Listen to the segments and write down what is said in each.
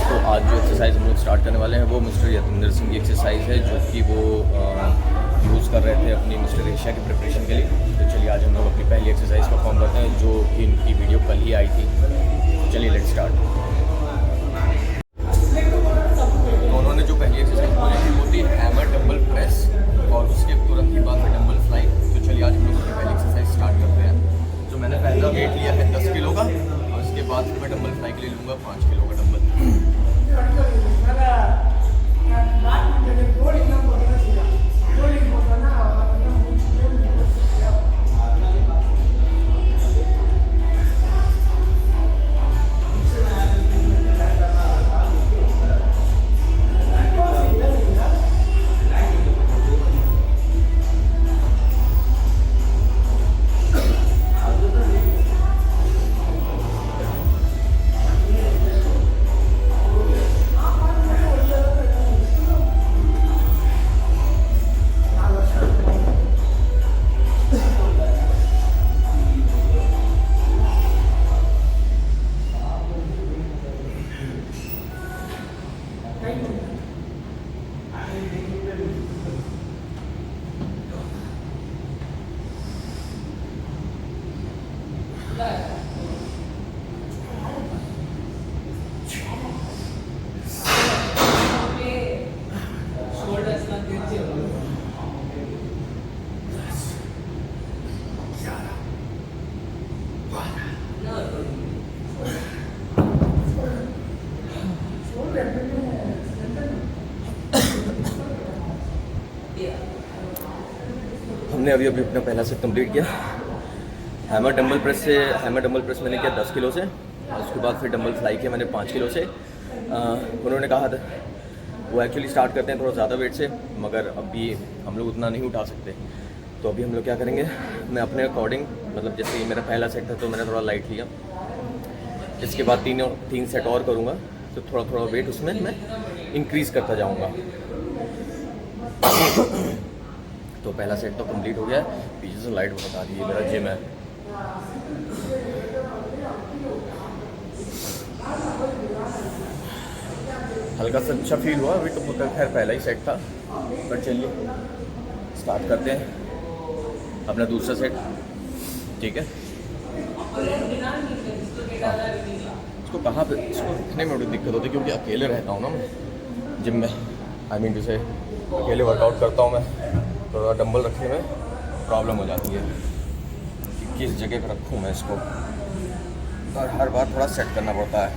तो आज जो एक्सरसाइज हम लोग स्टार्ट करने वाले हैं वो मिस्टर यतिंदर सिंह की एक्सरसाइज है, जो कि वो यूज़ कर रहे थे अपनी मिस्टर एशिया की प्रिपरेशन के लिए। तो चलिए आज हम लोग अपनी पहली एक्सरसाइज परफॉर्म करते हैं, जो कि इनकी वीडियो कल ही आई थी। तो चलिए लेट्स स्टार्ट। तो उन्होंने जो पहली एक्सरसाइज बोली थी वो थी हैमर डंबल प्रेस, और उसके तुरंत ही बाद में डंबल फ्लाई। तो चलिए आज हम लोग अपनी पहली एक्सरसाइज स्टार्ट करते हैं। जो मैंने पहला वेट लिया है 10 किलो का, और उसके बाद मैं डंबल फ्लाई के लिए लूँगा 5 किलो का डंबल। हमने अभी अपना पहला सेट कंप्लीट किया। हैमर डंबल प्रेस मैंने किया 10 किलो से, और उसके बाद फिर डंबल फ्लाई किया मैंने 5 किलो से। उन्होंने कहा था वो एक्चुअली स्टार्ट करते हैं थोड़ा ज़्यादा वेट से, मगर अभी हम लोग उतना नहीं उठा सकते। तो अभी हम लोग क्या करेंगे, मैं अपने अकॉर्डिंग, मतलब जैसे ये मेरा पहला सेट था तो मैंने थोड़ा लाइट लिया। इसके बाद 3 सेट और करूँगा, तो थोड़ा थोड़ा वेट उसमें मैं इंक्रीज़ करता जाऊँगा। तो पहला सेट तो कंप्लीट हो गया है। पीछे से लाइट बहुत आ रही है, मेरा जिम है। हल्का सा अच्छा फील हुआ अभी तो, खैर पहला ही सेट था। पर चलिए स्टार्ट करते हैं अपना दूसरा सेट, ठीक है। इसको कहाँ पे, इसको रखने में बड़ी दिक्कत होती है क्योंकि अकेले रहता हूँ ना मैं जिम में। आई मीन जैसे अकेले वर्कआउट करता हूँ मैं, तो डंबल रखने में प्रॉब्लम हो जाती है कि किस जगह पर रखूँ मैं इसको, और हर बार थोड़ा सेट करना पड़ता है।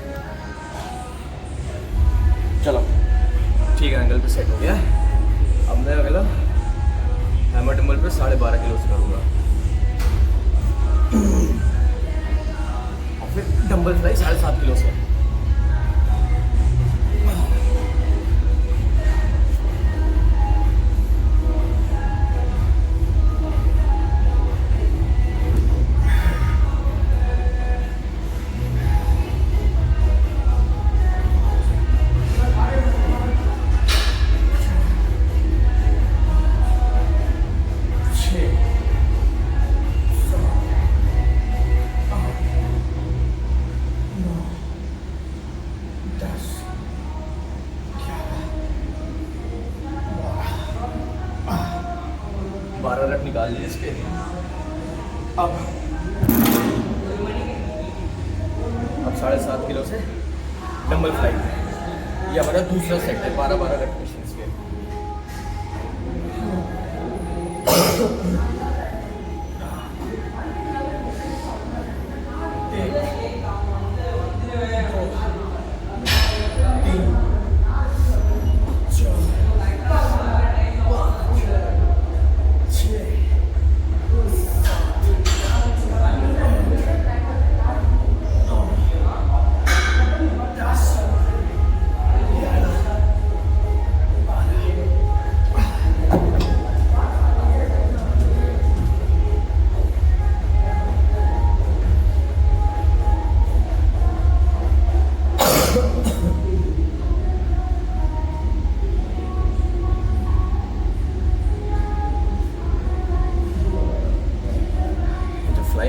चलो ठीक है, एंगल पे सेट हो गया। अब मैं अगला हैमर डंबल पे 12.5 किलो से करूँगा, और फिर डंबल फ्लाई 7.5 किलो से। रट निकाल लिए इसके। अब 7.5 किलो से डंबल फ्लाई, ये हमारा दूसरा सेट है 12-12 रेपिटेशंस के।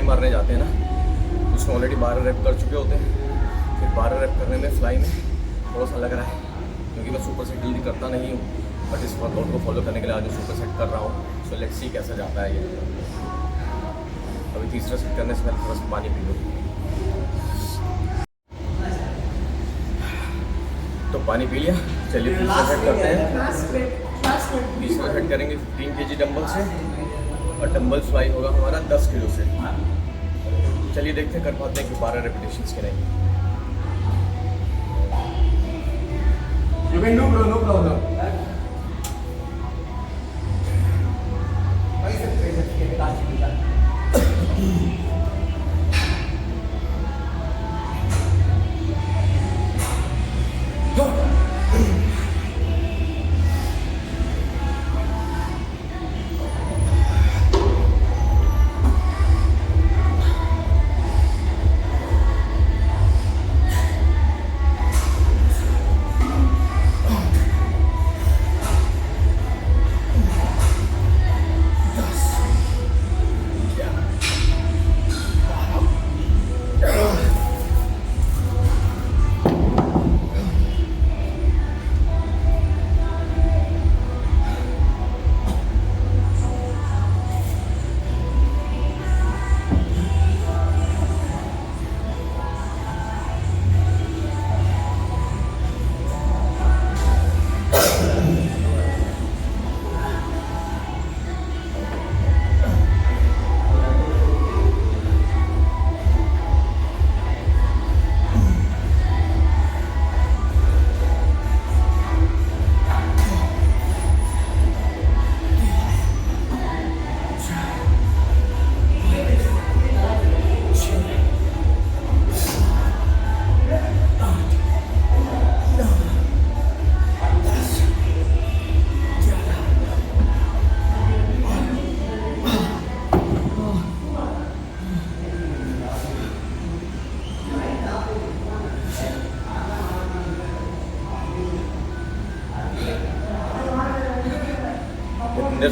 मारने जाते हैं ना, उसमें ऑलरेडी 12 रेप कर चुके होते हैं। फिर 12 रेप करने में फ्लाई में थोड़ा सा लग रहा है क्योंकि मैं सुपर सेट जल्दी करता नहीं हूँ, बट इस वर्कआउट को फॉलो करने के लिए आज सुपर सेट कर रहा हूँ। सो लेट्स सी कैसा जाता है ये। अभी तीसरा सेट करने से पहले थोड़ा सा पानी पी लूँ। तो पानी पी लिया, चलिए तीसरा सेट करते हैं। तीसरा सेट करेंगे 15 kg डंबल से और डंबल फ्लाई होगा हमारा 10 किलो से। चलिए देखते हैं कर पाते हैं कि 12 रेपिटेशंस के नहीं। You can do, bro, no problem.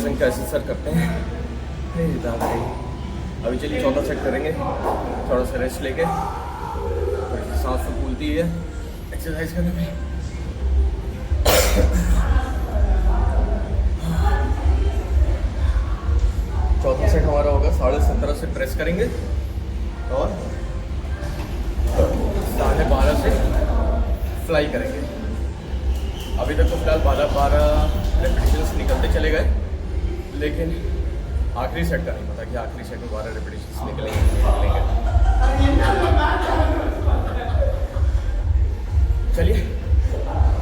संघ का ऐसे सर करते हैं। अभी चलिए चौथा सेट करेंगे, थोड़ा सा रेस्ट लेके। सांस तो फूलती है एक्सरसाइज करने में। चौथा सेट हमारा होगा 17.5 से प्रेस करेंगे और 12.5 से फ्लाई करेंगे। अभी तक तो फिलहाल 12 रेपिटेशंस निकलते चले गए, लेकिन आखिरी सेट का नहीं पता कि आखिरी सेट में 12 रेपिटेशंस निकलेंगे। चलिए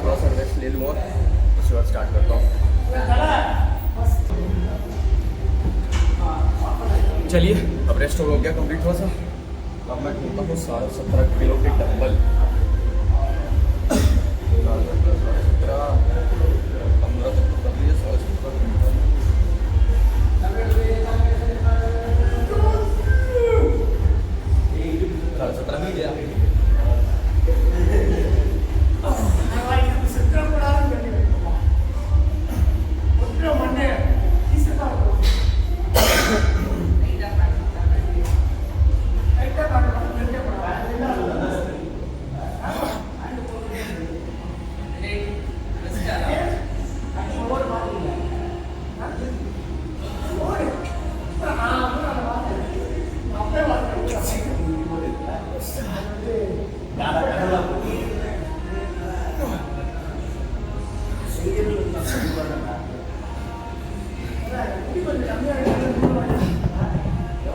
थोड़ा सा रेस्ट ले लूँ और उसके बाद स्टार्ट करता हूँ। चलिए अब रेस्ट हो गया कंप्लीट थोड़ा सा। अब मैं ढूंढता हूँ 17.5 किलो के डंबल। 15 तक कर लिए 17.5 नहीं गया।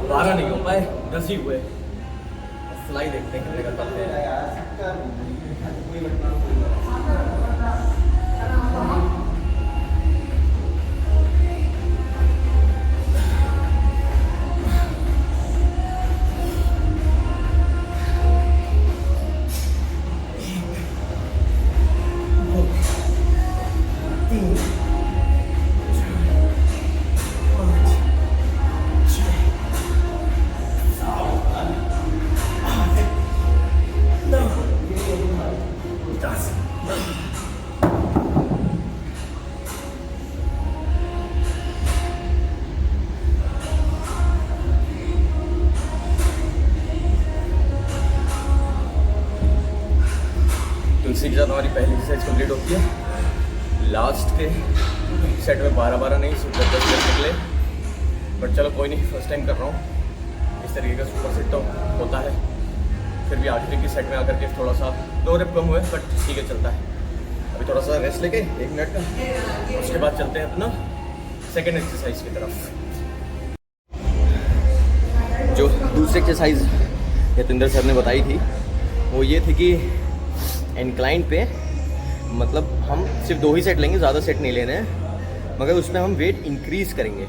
बारह नहीं हो पाए, 10 ही हुए। फ्लाई देखते हैं कितने कर पाते हैं। तो इसी के साथ हमारी पहली एक्सरसाइज कंप्लीट होती है। लास्ट के सेट में 12-12 नहीं, सिर्फ 10 सेट निकले, बट चलो कोई नहीं, फर्स्ट टाइम कर रहा हूँ। इस तरीके का सुपर सेट तो होता है, फिर भी आखिरी की सेट में आकर के थोड़ा सा 2 रेप कम हुए, बट ठीक है, चलता है। अभी थोड़ा सा रेस्ट लेके 1 मिनट का, उसके बाद चलते हैं अपना सेकेंड एक्सरसाइज की तरफ। जो दूसरी एक्सरसाइज यतिंदर सर ने बताई थी वो ये थी कि इंक्लाइन पे मतलब हम सिर्फ 2 ही सेट लेंगे, ज़्यादा सेट नहीं लेने हैं, मगर उसमें हम वेट इंक्रीज़ करेंगे।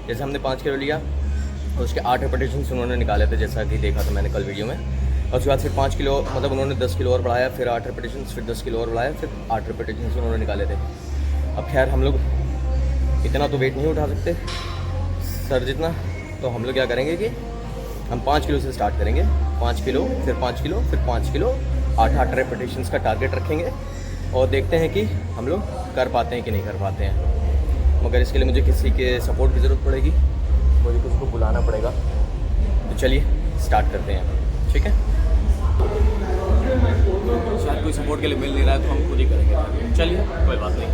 जैसे हमने 5 किलो लिया और उसके 8 रेपिटेशंस उन्होंने निकाले थे, जैसा कि देखा था मैंने कल वीडियो में। और उसके बाद फिर 5 किलो मतलब उन्होंने 10 किलो और बढ़ाया, फिर 8 रेपिटेशंस, फिर 10 किलो और बढ़ाया, फिर 8 रेपिटेशंस उन्होंने निकाले थे। अब खैर हम लोग इतना तो वेट नहीं उठा सकते सर जितना, तो हम लोग क्या करेंगे कि हम 5 किलो से स्टार्ट करेंगे। 5 किलो, फिर 5 किलो, फिर 5 किलो, 8 रेपिटेशंस का टारगेट रखेंगे और देखते हैं कि हम लोग कर पाते हैं कि नहीं कर पाते हैं। मगर इसके लिए मुझे किसी के सपोर्ट की ज़रूरत पड़ेगी, मुझे किसी को बुलाना पड़ेगा। तो चलिए स्टार्ट करते हैं, ठीक है। शायद कोई सपोर्ट के लिए मिल नहीं रहा है तो हम खुद ही करेंगे, चलिए कोई बात नहीं।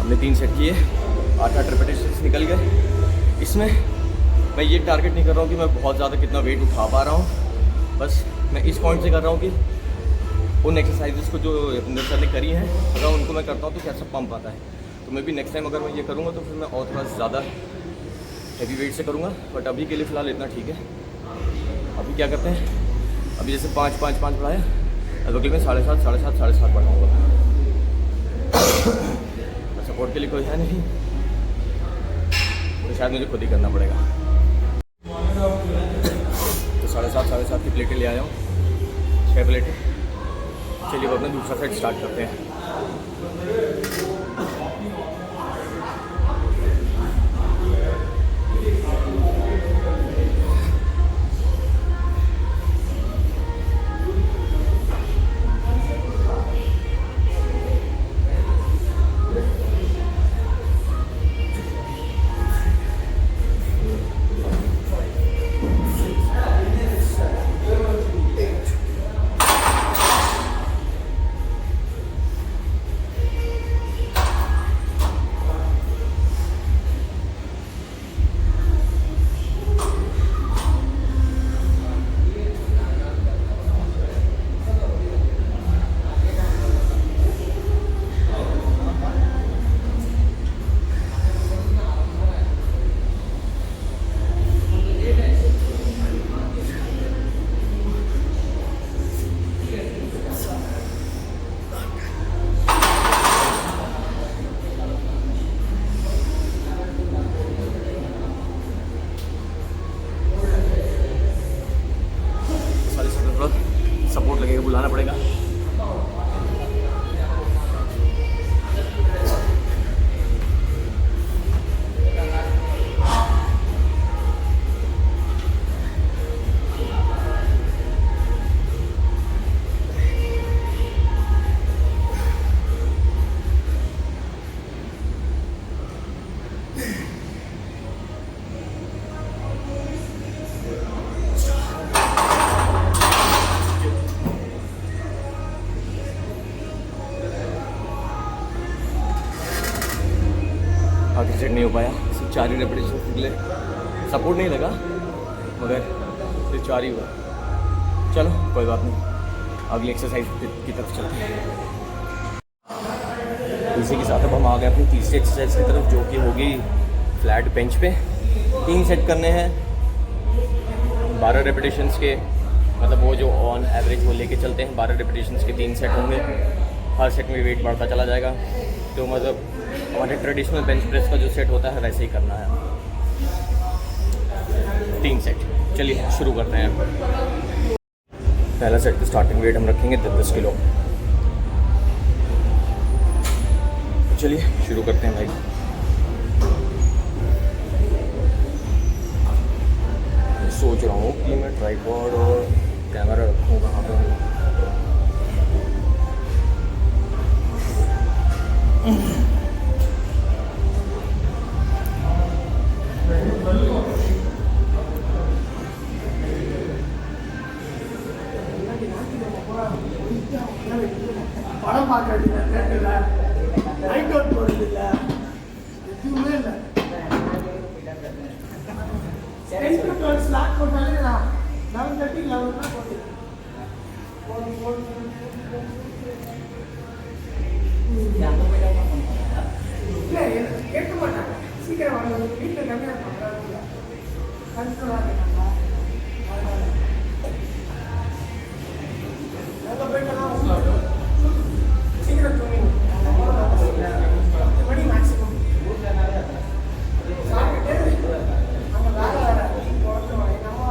हमने 3 सेट किए, 8 रेपिटेशंस निकल गए। इसमें मैं ये टारगेट नहीं कर रहा हूँ कि मैं बहुत ज़्यादा कितना वेट उठा पा रहा हूँ, बस मैं इस पॉइंट से कर रहा हूँ कि उन एक्सरसाइजेस को जो यतिंदर सर ने करी हैं, अगर उनको मैं करता हूँ तो कैसा पंप आता है। तो मैं भी नेक्स्ट टाइम अगर मैं ये करूँगा तो फिर मैं और थोड़ा ज़्यादा हैवी वेट से करूँगा, बट अभी के लिए फ़िलहाल इतना ठीक है। अभी क्या करते हैं, अभी जैसे 5-5-5 बढ़ाया, अब अगले में 7.5 बढ़ाऊँगा। सपोर्ट के लिए कोई है नहीं तो शायद मुझे खुद ही करना पड़ेगा। तो 7.5 की प्लेटें ले आया हूँ, 6 प्लेटें। चलिए अब अपना दूसरा सेट स्टार्ट करते हैं। सेट नहीं हो पाया, सिर्फ 4 ही रेपिटेशन निकले, सपोर्ट नहीं लगा मगर सिर्फ 4 ही हुआ। चलो कोई बात नहीं, अगली एक्सरसाइज की तरफ चलते हैं। इसी के साथ अब हम आ गए अपनी तीसरी एक्सरसाइज की तरफ, जो कि होगी फ्लैट बेंच पे। 3 सेट करने हैं 12 रेपिटेशंस के, मतलब वो जो ऑन एवरेज वो लेके चलते हैं 12 रेपिटेशंस के 3 सेट होंगे। हर सेट में वेट बढ़ता चला जाएगा, तो मतलब हमारे ट्रेडिशनल बेंच प्रेस का जो सेट होता है वैसे ही करना है। 3 सेट, चलिए शुरू करते हैं। पहला सेट की स्टार्टिंग वेट हम रखेंगे 10 किलो। चलिए शुरू करते हैं भाई। सोच रहा हूँ कि मैं ट्राइपॉड और कैमरा रखूँ कहाँ पे। படம் பார்க்கறது இல்லை, தேட்டரில் நைட் அவுட் போகிறது இல்லை, எதுவுமே இல்லை. 10 to 12 ஸ்லாட் போட்டாலே நான் 11:30 11 தான் போட்டு இல்லை கேட்க மாட்டாங்க. சீக்கிரம் வாங்க, வீட்டில் கம்மியாக பண்ணுறாங்க, கண்ட்ரோலாக இருக்காங்க. அங்கே போயிட்டெல்லாம் சீக்கிரம் தூங்கி 10 மணி மேக்ஸிமம் சாப்பிட்டு அங்கே வேலை போகிறோம். எங்கள் அம்மா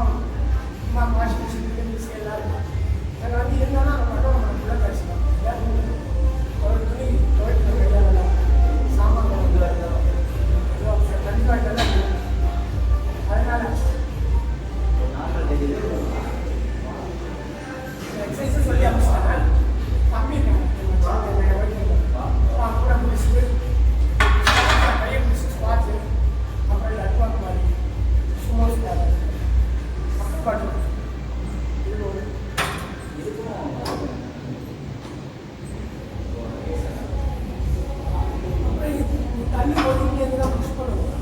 வாஷிங் மிஷின் மிஷின் எல்லாம் நாங்கள் வந்து இருந்தாலும் அங்கே மட்டும் நம்ம ஃபுல்லாக கழிச்சிக்கலாம். ஒரு துணி துவைக்கணும், கையால் சாமான் கண்டிப்பாக இதெல்லாம் அதனால் எக்ஸசைஸ் சொல்லி அமைச்சிட்டாங்க. தம்பி கூட முடிச்சுட்டு கையை முடிச்சு ஸ்பாட்ஸு, அப்புறம் லட்வாக் மாதிரி சும்மா ஸ்பாட் அப்புறம் பாட்டு இது ஒரு தண்ணி போட்டு தான் புஷ் பண்ணுவோம்.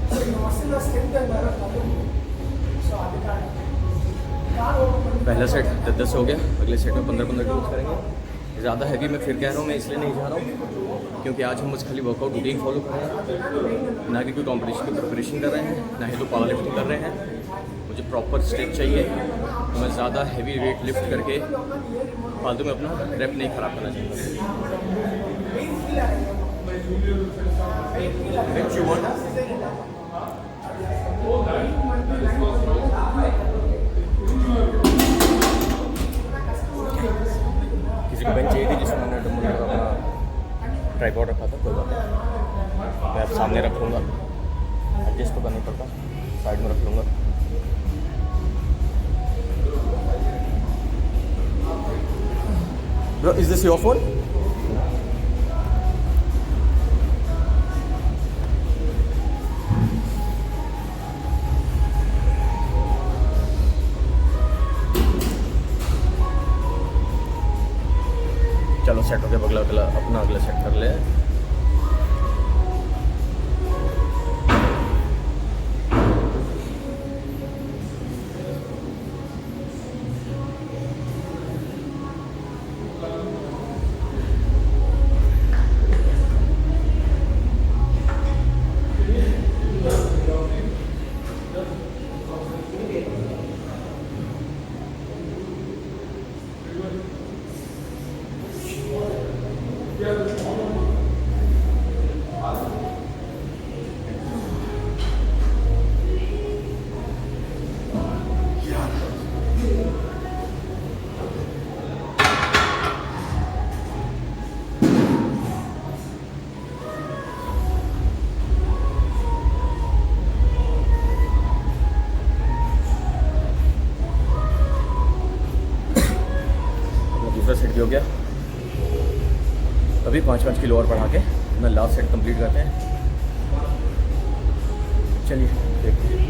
ஸோ இந்த மசில் ஸ்ட்ரென்த் அண்ட் வேறு பண்ணுவோம். ஸோ அதுக்காக पहला सेट 10 हो गया, अगले सेट में 15-15 यूज़ करेंगे। ज़्यादा हैवी मैं फिर कह रहा हूँ, मैं इसलिए नहीं जा रहा हूँ क्योंकि आज हम बस खाली वर्कआउट रूटीन फॉलो कर रहे हैं, ना कि कोई कॉम्पिटिशन की प्रिपरेशन कर रहे हैं, ना ही तो पावर लिफ्टिंग कर रहे हैं। मुझे प्रॉपर स्टेप चाहिए, तो मैं ज़्यादा हैवी वेट लिफ्ट करके फालतू में अपना रेप नहीं ख़राब करना चाहता। किसी को बेंच चाहिए थी जिसमें मैंने डम्बल अपना ट्राइपॉड रखा था, कोई बात नहीं, मैं अब सामने रख लूँगा, एडजस्ट तो करना पड़ता, साइड में रख लूँगा। Bro, is this your phone? चलो सेट हो गया, अपना अगला सेट कर ले। दूसरा सेट भी हो गया, अभी 5-5 किलो और बढ़ा के मैं लास्ट सेट कंप्लीट करते हैं। चलिए देखते हैं।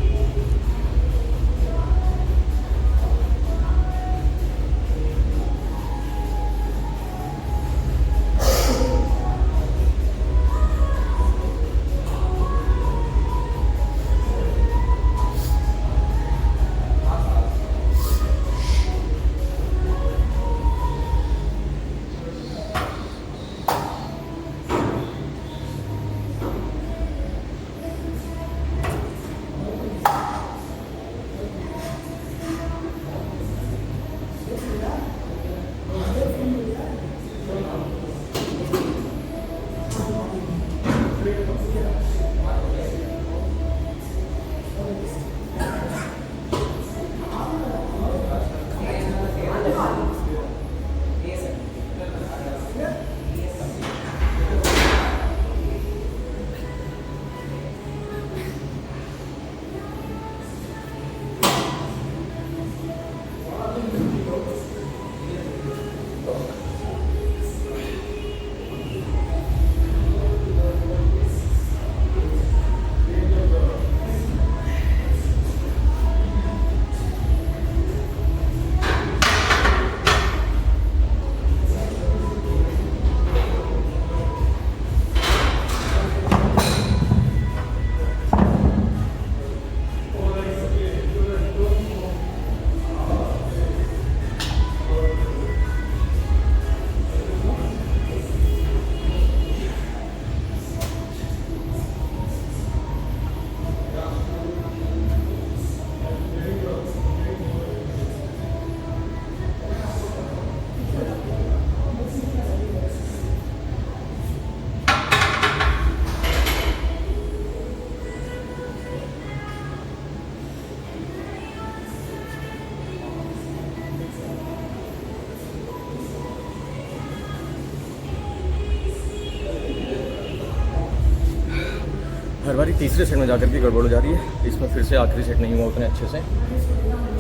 हर बारी तीसरे सेट में जाकर के गड़बड़ हो जा रही है। इसमें फिर से आखिरी सेट नहीं हुआ उतने अच्छे से।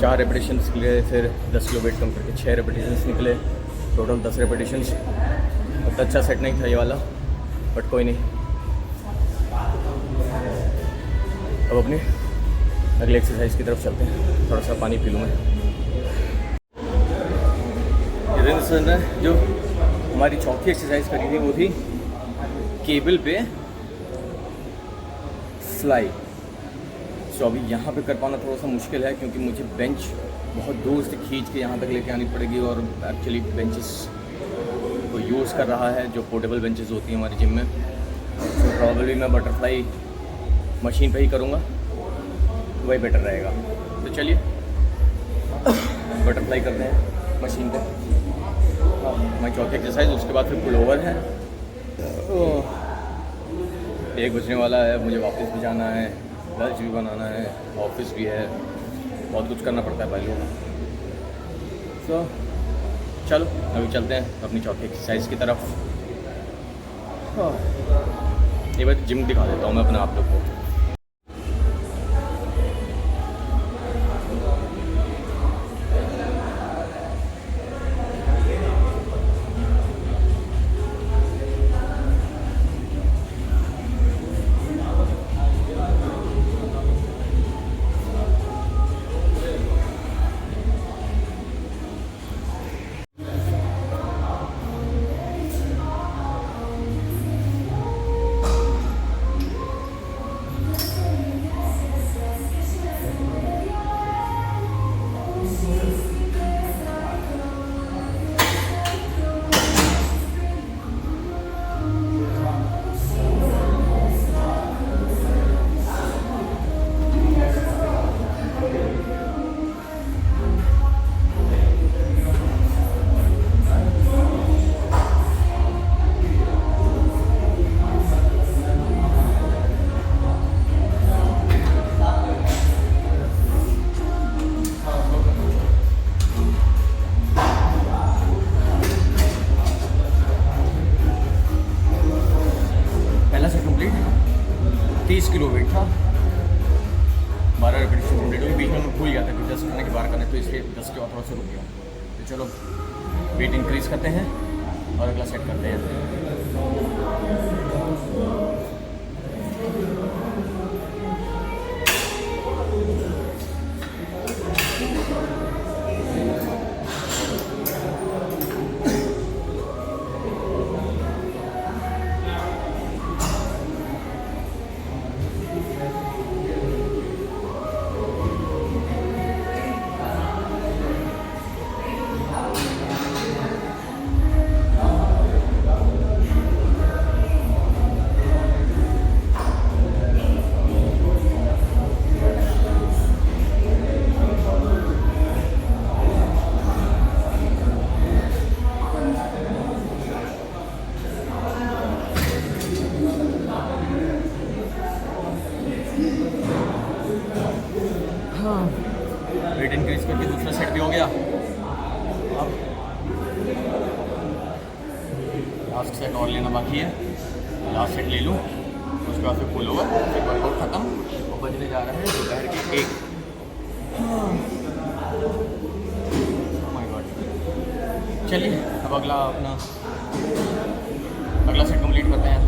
4 रेपिटेशंस निकले, फिर 10 किलो वेट कम करके 6 रेपिटेशंस निकले, टोटल 10 रेपिटेशंस। उतना अच्छा सेट नहीं था ये वाला, बट कोई नहीं। अब अपने अगले एक्सरसाइज की तरफ चलते हैं। थोड़ा सा पानी पी लूँ मैं। सर जो हमारी चौथी एक्सरसाइज करी थी वो थी केबल पे फ्लाई। तो अभी यहाँ पे कर पाना थोड़ा सा मुश्किल है, क्योंकि मुझे बेंच बहुत दूर से खींच के यहाँ तक लेके आनी पड़ेगी। और एक्चुअली बेंचेस को यूज़ कर रहा है जो पोर्टेबल बेंचेस होती हैं हमारी जिम में। तो प्रॉब्लली मैं बटरफ्लाई मशीन पे ही करूँगा, वही बेटर रहेगा। तो चलिए बटरफ्लाई करते हैं मशीन पे। हमारी चौथी एक्सरसाइज, उसके बाद फिर पुल ओवर है। 1 बजने वाला है, मुझे वापस भी जाना है, लंच भी बनाना है, ऑफिस भी है, बहुत कुछ करना पड़ता है भाई लोग। तो चलो अभी चलते हैं अपनी चौथी एक्सरसाइज की तरफ। ये बार जिम दिखा देता हूँ मैं अपने आप लोग को। पहला सेट कंप्लीट, 30 किलो वेट था, 12 रेपिटेशन कंप्लीट हुई। बीच में मैं भूल गया था कि 10 करने के 12 करने, तो इसलिए 10 के बाद थोड़ा सा रुक गया। तो चलो वेट इंक्रीज़ करते हैं और अगला सेट करते हैं। वेट इंक्रीज करके दूसरा सेट भी हो गया। अब लास्ट सेट और लेना बाकी है, लास्ट सेट ले लूँ, उसके बाद फिर पुल ओवर, फिर वर्कआउट ख़त्म। और बजने जा रहा है दोपहर के 1। My God. चलिए अब अगला सेट कंप्लीट करते हैं।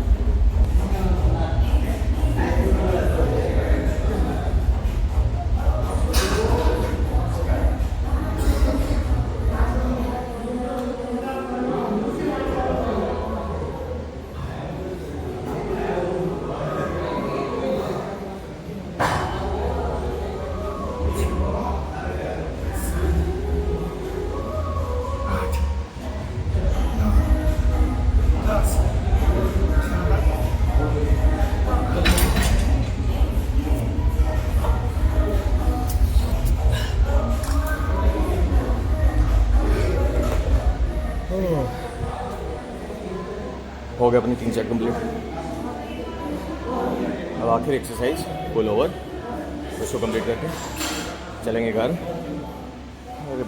हो गया अपनी 3 सेट कंप्लीट। अब आखिर एक्सरसाइज पुल ओवर, उसको कंप्लीट करके चलेंगे घर। अरे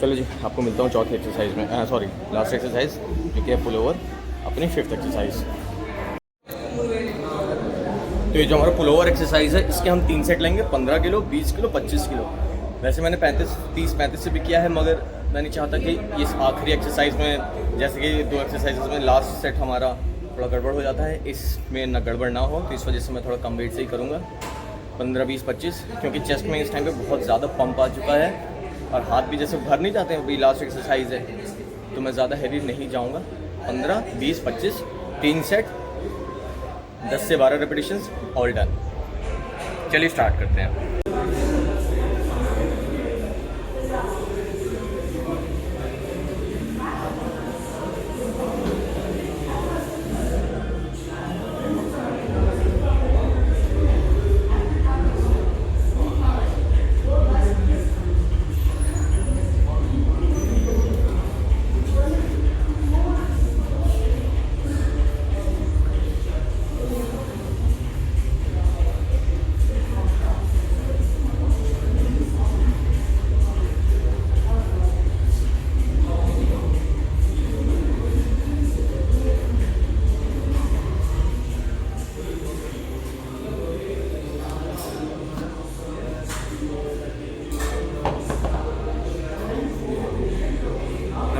चलो जी, आपको मिलता हूँ चौथी एक्सरसाइज में, सॉरी लास्ट एक्सरसाइज जो कि है पुल ओवर, अपनी 5th एक्सरसाइज। तो ये जो हमारा पुल ओवर एक्सरसाइज है इसके हम 3 सेट लेंगे, 15 किलो, 20 किलो, 25 किलो। वैसे मैंने 30-35 से भी किया है, मगर मैं नहीं चाहता कि इस आखिरी एक्सरसाइज में, जैसे कि 2 एक्सरसाइज में लास्ट सेट हमारा थोड़ा गड़बड़ हो जाता है, इसमें ना गड़बड़ ना हो, तो इस वजह से मैं थोड़ा कम वेट से ही करूँगा। 15, 20, 25, क्योंकि चेस्ट में इस टाइम पे बहुत ज़्यादा पंप आ चुका है और हाथ भी जैसे भर नहीं जाते हैं। अभी लास्ट एक्सरसाइज है तो मैं ज़्यादा हैवी नहीं जाऊँगा। 15, 20, 25, 3 सेट, 10 से 12 रेपिटेशंस, ऑल डन। चलिए स्टार्ट करते हैं।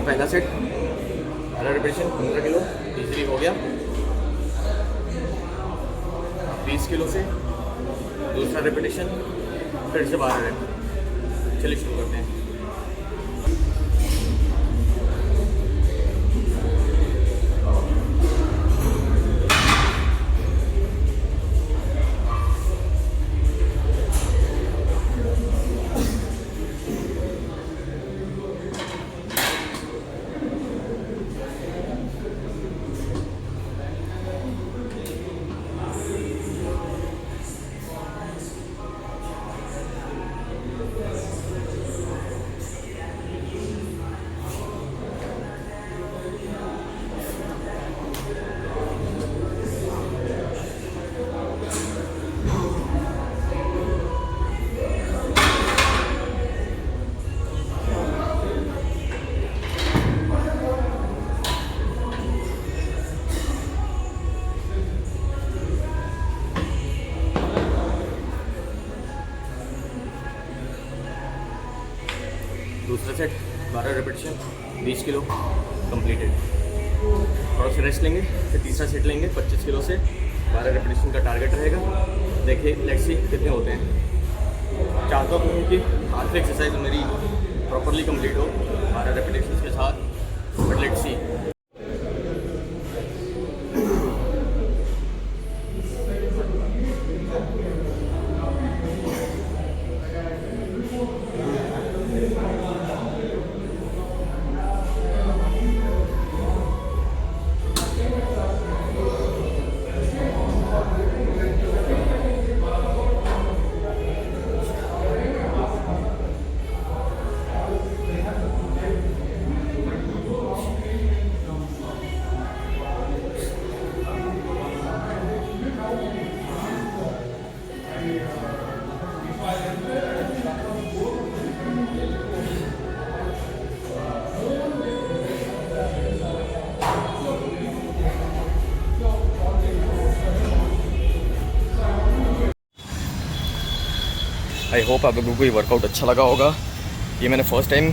पहला सेट 12 रेपिटेशन, 15 किलो इजीली हो गया। 20 किलो से दूसरा रेपिटेशन, फिर से 12 रेप। चलिए शुरू करते हैं। दूसरा सेट 12 रेपिटेशन, 20 किलो कंप्लीटेड। थोड़ा सा रेस्ट लेंगे, फिर तीसरा सेट लेंगे 25 किलो से। 12 रेपिटेशन का टारगेट रहेगा। देखिए लेट्स सी कितने होते हैं। चाहता हूँ कि आखिरी एक्सरसाइज मेरी प्रॉपरली कंप्लीट हो 12 रेपिटेशन के साथ, but let's see. I hope आप लोगों को ये वर्कआउट अच्छा लगा होगा। ये मैंने फ़र्स्ट टाइम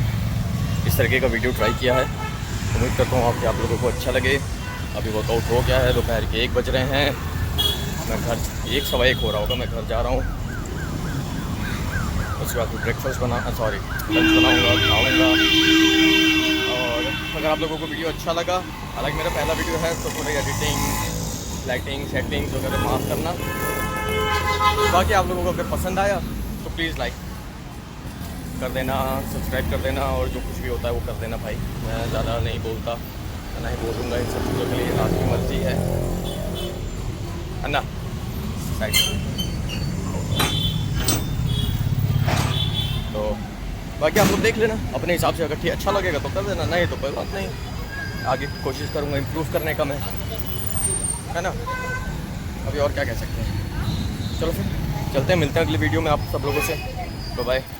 इस तरीके का वीडियो ट्राई किया है। उम्मीद करता हूँ कि आप लोगों को अच्छा लगे। अभी वर्कआउट हो गया है, दोपहर के 1 बज रहे हैं। मैं घर 1 सवा 1 हो रहा होगा, मैं घर जा रहा हूँ। उसके बाद फिर ब्रेकफास्ट लंच बनाऊँगा, खाऊँगा। और अगर आप लोगों को वीडियो अच्छा लगा, हालांकि मेरा पहला वीडियो है तो थोड़ी एडिटिंग, लाइटिंग, सेटिंग्स वगैरह माफ़ करना। बाकी आप लोगों को अगर पसंद आया तो प्लीज़ लाइक कर देना, सब्सक्राइब कर देना, और जो कुछ भी होता है वो कर देना भाई। मैं ज़्यादा नहीं बोलता, ना ही बोलूँगा इन सब चीज़ों के लिए, आपकी मर्ज़ी है ना। तो बाकी आप लोग देख लेना अपने हिसाब से, अगर ठीक अच्छा लगेगा तो कर देना, नहीं तो कोई बात नहीं। आगे कोशिश करूँगा इम्प्रूव करने का मैं, है ना। अभी और क्या कह सकते हैं। चलो फिर चलते हैं, मिलते हैं अगली वीडियो में आप सब लोगों से। Bye bye.